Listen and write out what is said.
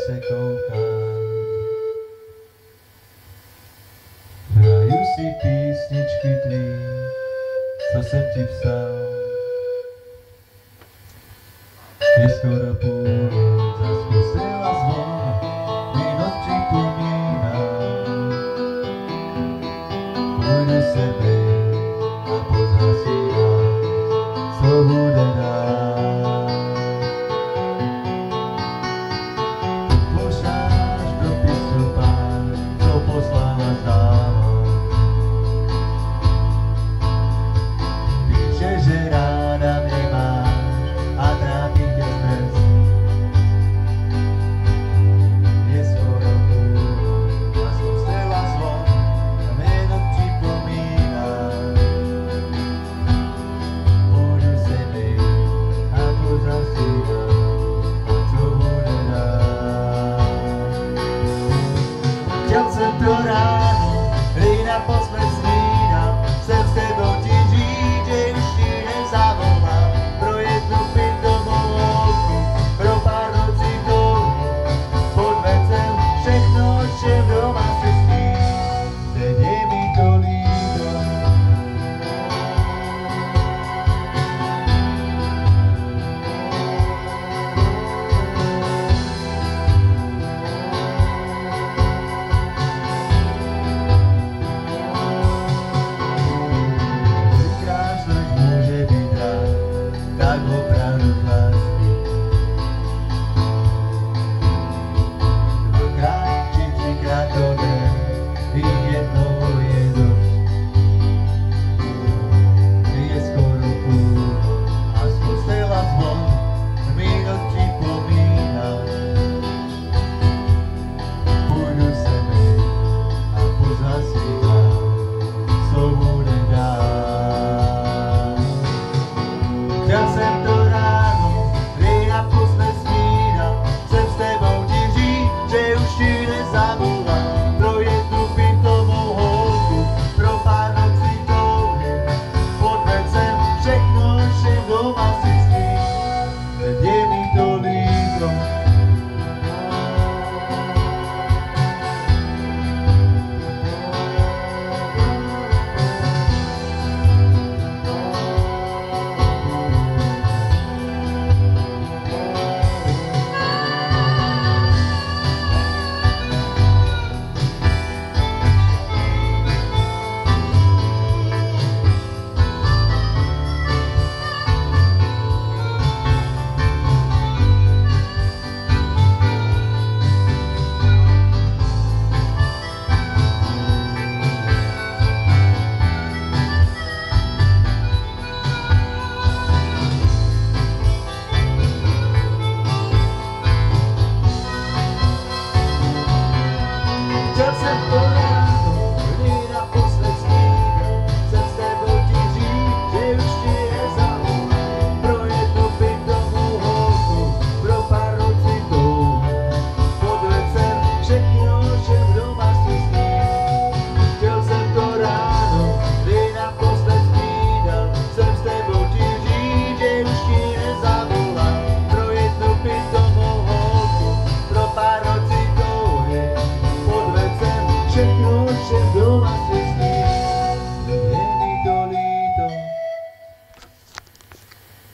se koukám. Hraju si písničky tvý, co jsem ti psal. Je skoro půl, zas kostela zvon, mi noc připomíná. Půjdu se být a pozhasírám, co bude dál. Pošláš dopisu pár, co poslala dáma. Píše, že ráda mě máš a trápí tě stres. Je skoro půl a z kostela zvon a mě noc připomíná. Půjdu se být a pozasírám, a co bude dál. Chtěl jsem to ráno, kdy naposled snídám, jsem s tebou ti říct, že už ti nezavolám. Pro jednu pitomou holku, pro pár nocí dolů, pod vecem všechno, o čem doma se spí. Teď je mi to líto. Kolikrát člověk může být rád, tak opravdu z lásky. Dvakrát či třikrát to jde, i jednou je dost. Je skoro půl a z kostela zvon mi noc připomíná. Půjdu se být a pozasírám, co bude dál. Chtěl jsem to